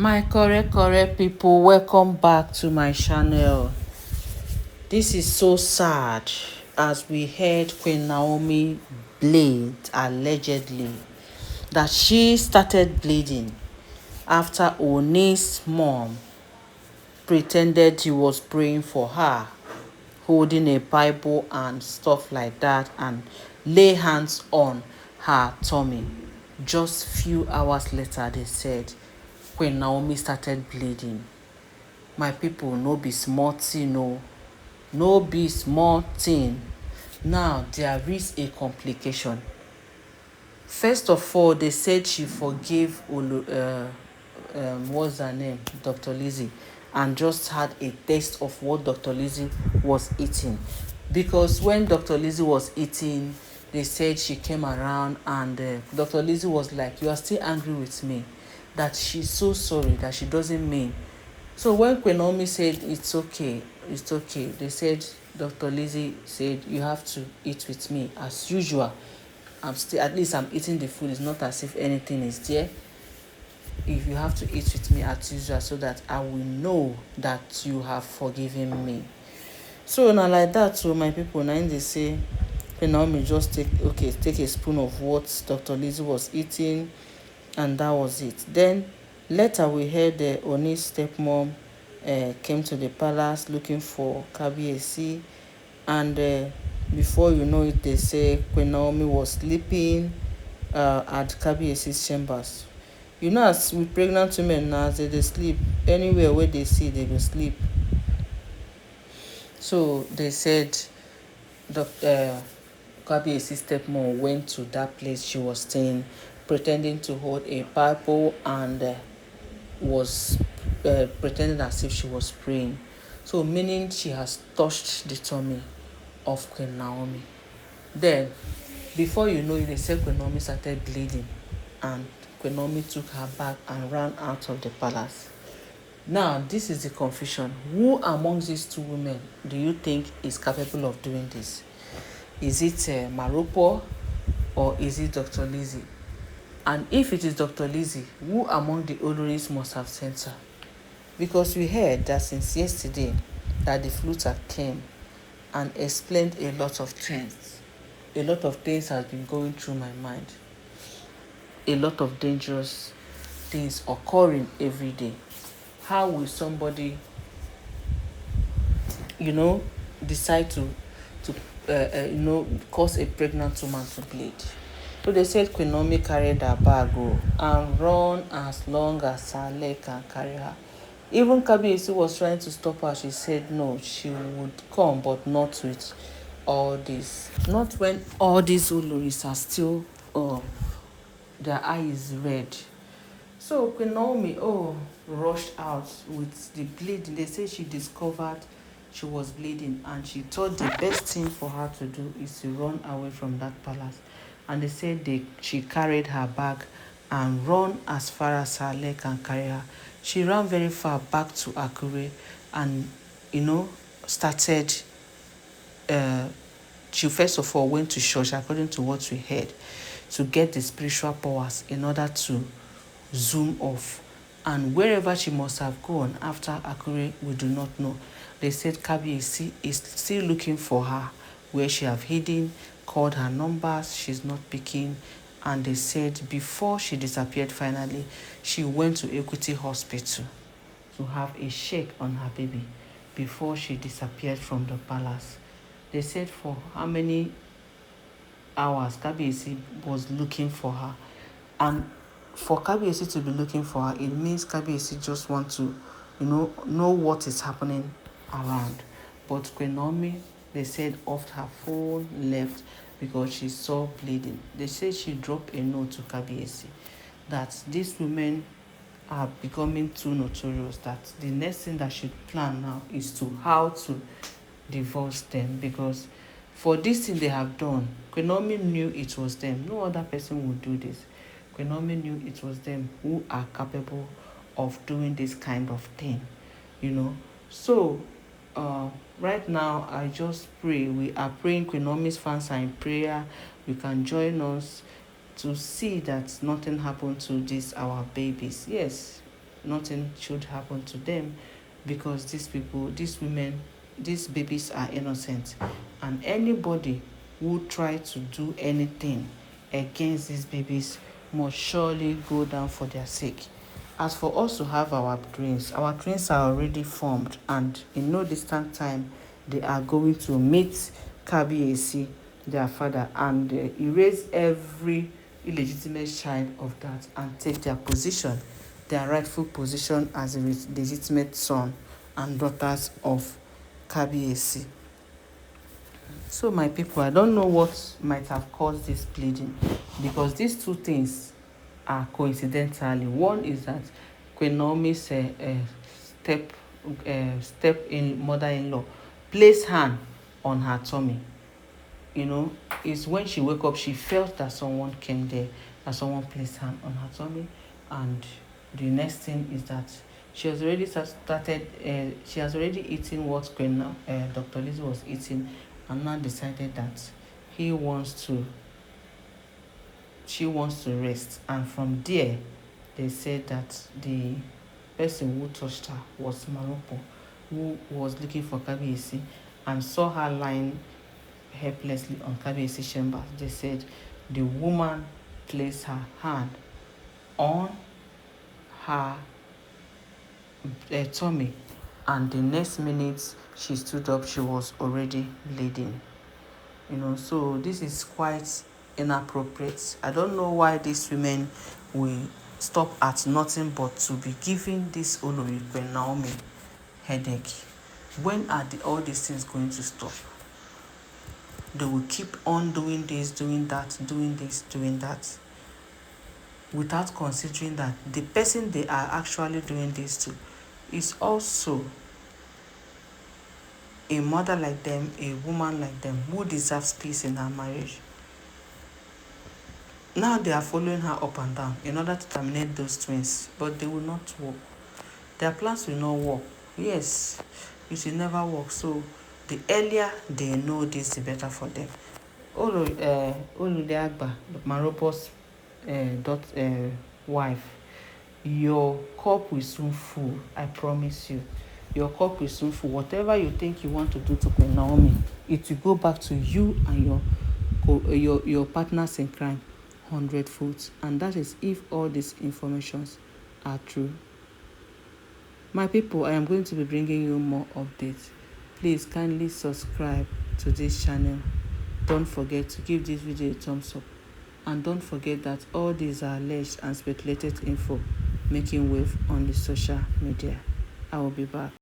My correct people, welcome back to my channel. This is so sad as we heard Queen Naomi bleed allegedly that she started bleeding after Ooni's mom pretended he was praying for her, holding a Bible and stuff like that, and lay hands on her tummy. Just few hours later, they said Queen Naomi started bleeding. My people, no be small thing, no be small thing. Now there is a complication. First of all, they said she forgave what's her name, Dr. Lizzy, and just had a taste of what Dr. Lizzy was eating. Because when Dr. Lizzy was eating, they said she came around and Dr. Lizzy was like, "You are still angry with me," that she's so sorry, that she doesn't mean. So when Queen Naomi said it's okay, they said Dr. Lizzy said you have to eat with me as usual. I'm still, at least I'm eating the food. It's not as if anything is there. If you have to eat with me as usual, so that I will know that you have forgiven me. So now like that, so my people, now they say Queen Naomi just take a spoon of what Dr. Lizzy was eating, and that was it. Then later we heard the Ooni's stepmom came to the palace looking for Kabiyesi, and before you know it, they say Queen Naomi was sleeping at Kabiyesi's chambers. You know, as with pregnant women now, as they sleep anywhere where they see, they will sleep. So they said Dr. Kabiyesi's stepmom went to that place she was staying, pretending to hold a Bible, and was pretending as if she was praying. So meaning she has touched the tummy of Queen Naomi. Then, before you know it, they said Queen Naomi started bleeding, and Queen Naomi took her bag and ran out of the palace. Now, this is the confusion. Who amongst these two women do you think is capable of doing this? Is it Maropo, or is it Dr. Lizzy? And if it is Dr. Lizzy, who among the Oloris must have sent her? Because we heard that since yesterday that the fluter came and explained a lot of things. A lot of things has been going through my mind. A lot of dangerous things occurring every day. How will somebody, decide to cause a pregnant woman to bleed? So they said Queen Naomi carried her bag and run as long as her leg can carry her. Even Kabiyesi was trying to stop her. She said no, she would come, but not with all this. Not when all these Oloris are still, their eyes red. So Queen Naomi, rushed out with the bleeding. They say she discovered she was bleeding, and she thought the best thing for her to do is to run away from that palace. And they said she carried her bag and run as far as her leg can carry her. She ran very far back to Akure, and started. She first of all went to church, according to what we heard, to get the spiritual powers in order to zoom off. And wherever she must have gone after Akure, we do not know. They said Kabiyesi is still looking for her, where she have hidden, called her numbers, she's not picking. And they said before she disappeared finally, she went to Equity Hospital to have a shake on her baby before she disappeared from the palace. They said for how many hours Kabiyesi was looking for her. And for Kabiyesi to be looking for her, it means Kabiyesi just want to, know what is happening around. But Queen Naomi, they said, off her phone, left because she saw bleeding. They said she dropped a note to Kabiyesi that these women are becoming too notorious, that the next thing that she plan now is to how to divorce them, because for this thing they have done, Queen Naomi knew it was them. No other person would do this. Queen Naomi knew it was them who are capable of doing this kind of thing, So, right now, I just pray. We are praying. Queen Naomi's fans are in prayer. You can join us to see that nothing happened to these our babies. Yes, nothing should happen to them, because these women, these babies are innocent, and anybody who try to do anything against these babies must surely go down for their sake. As for us to have our twins are already formed, and in no distant time they are going to meet Kabiyesi, their father, and erase every illegitimate child of that and take their position, their rightful position as a legitimate son and daughters of Kabiyesi. So my people, I don't know what might have caused this bleeding, because these two things are coincidentally. One is that Queen Naomi's step in mother-in-law placed hand on her tummy. Is when she woke up, she felt that someone came there, that someone placed hand on her tummy, and the next thing is that she has already she has already eaten what Dr. Lizzy was eating, and now decided that he wants to she wants to rest. And from there, they said that the person who touched her was Maropo, who was looking for Kabiyesi and saw her lying helplessly on Kabiyesi's chamber. They said the woman placed her hand on her tummy, and the next minute she stood up, she was already bleeding. So this is quite inappropriate. I don't know why these women will stop at nothing but to be giving this Olori Queen Naomi headache. When are all these things going to stop? They will keep on doing this, doing that, doing this, doing that, without considering that the person they are actually doing this to is also a mother like them, a woman like them, who deserves peace in her marriage. Now they are following her up and down in order to terminate those twins, but they will not work. Their plans will not work. Yes, it will never work. So the earlier they know this, the better for them. Oludeagba, Maropo's wife, your cup will soon full. I promise you. Your cup is soon full. Whatever you think you want to do to Queen Naomi, it will go back to you and your partners in crime 100-fold. And that is if all these informations are true. My people, I am going to be bringing you more updates. Please kindly subscribe to this channel. Don't forget to give this video a thumbs up. And don't forget that all these are alleged and speculated info making wave on the social media. I will be back.